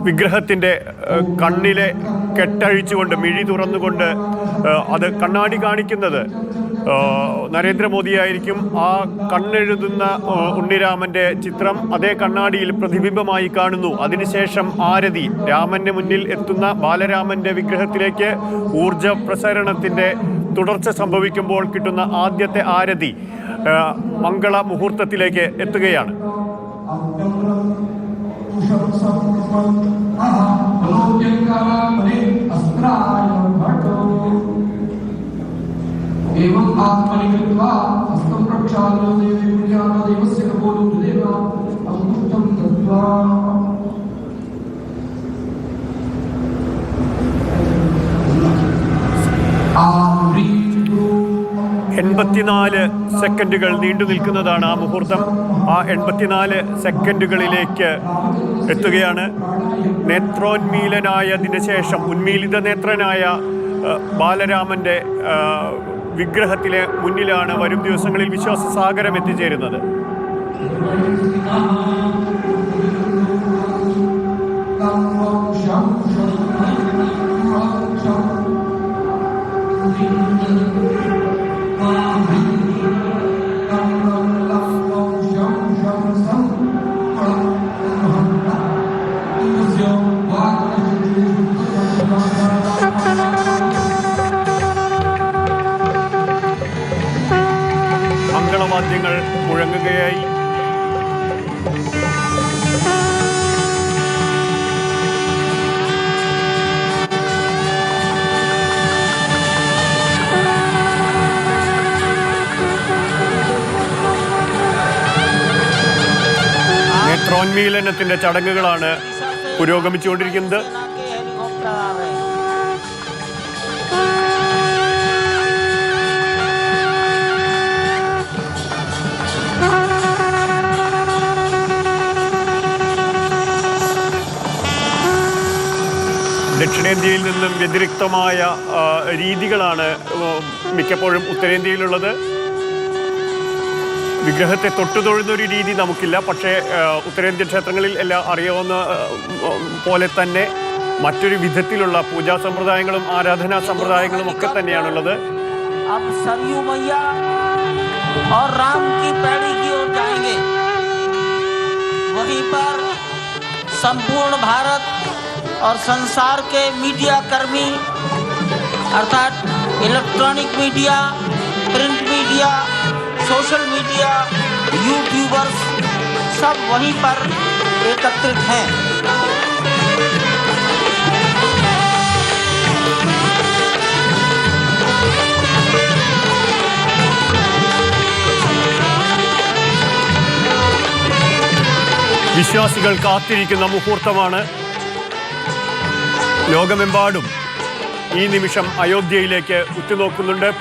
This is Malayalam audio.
വിഗ്രഹത്തിൻ്റെ കണ്ണിലെ കെട്ടഴിച്ചുകൊണ്ട് മിഴി തുറന്നുകൊണ്ട് അത് കണ്ണാടി കാണിക്കുന്നത് നരേന്ദ്രമോദിയായിരിക്കും. ആ കണ്ണെഴുതുന്ന ഉണ്ണിരാമൻ്റെ ചിത്രം അതേ കണ്ണാടിയിൽ പ്രതിബിംബമായി കാണുന്നു. അതിനുശേഷം ആരതി രാമൻ്റെ മുന്നിൽ എത്തുന്ന ബാലരാമൻ്റെ വിഗ്രഹത്തിലേക്ക് ഊർജ പ്രസരണത്തിൻ്റെ തുടർച്ച സംഭവിക്കുമ്പോൾ കിട്ടുന്ന ആദ്യത്തെ ആരതി മംഗള മുഹൂർത്തത്തിലേക്ക് എത്തുകയാണ്. एवं आत्मनिकृत्वा हस्तं प्रक्षाल्य देवी पुण्याना देवस्य कपोलं देवा अमृतं दत्त्वा 84 സെക്കൻഡുകൾ നീണ്ടു നിൽക്കുന്നതാണ് ആ മുഹൂർത്തം. ആ 84 സെക്കൻഡുകളിലേക്ക് എത്തുകയാണ്. നേത്രോന്മീലനായതിന് ശേഷം ഉന്മീലിത നേത്രനായ ബാലരാമൻ്റെ വിഗ്രഹത്തിലെ മുന്നിലാണ് വരും ദിവസങ്ങളിൽ വിശ്വാസസാഗരം എത്തിച്ചേരുന്നത്. മംഗളവാദ്യങ്ങൾ മുഴങ്ങുകയായി. നേത്രോന്മീലനത്തിന്റെ ചടങ്ങുകളാണ് പുരോഗമിച്ചുകൊണ്ടിരിക്കുന്നത്. ദക്ഷിണേന്ത്യയിൽ നിന്നും വ്യതിരിക്തമായ രീതികളാണ് മിക്കപ്പോഴും ഉത്തരേന്ത്യയിലുള്ളത്. വിഗ്രഹത്തെ തൊട്ടുതൊഴുന്നൊരു രീതി നമുക്കില്ല. പക്ഷേ ഉത്തരേന്ത്യൻ ക്ഷേത്രങ്ങളിൽ എല്ലാം അറിയാവുന്ന പോലെ തന്നെ മറ്റൊരു വിധത്തിലുള്ള പൂജാ സമ്പ്രദായങ്ങളും ആരാധനാ സമ്പ്രദായങ്ങളും ഒക്കെ തന്നെയാണുള്ളത്. संपूर्ण भारत और संसार के मीडिया कर्मी अर्थात electronic media, print media, social media, YouTubers सब वहीं पर एकत्रित हैं। വിശ്വാസികൾ കാത്തിരിക്കുന്ന മുഹൂർത്തമാണ്. ലോകമെമ്പാടും ഈ നിമിഷം അയോധ്യയിലേക്ക് ഉറ്റുനോക്കുന്നുണ്ട്.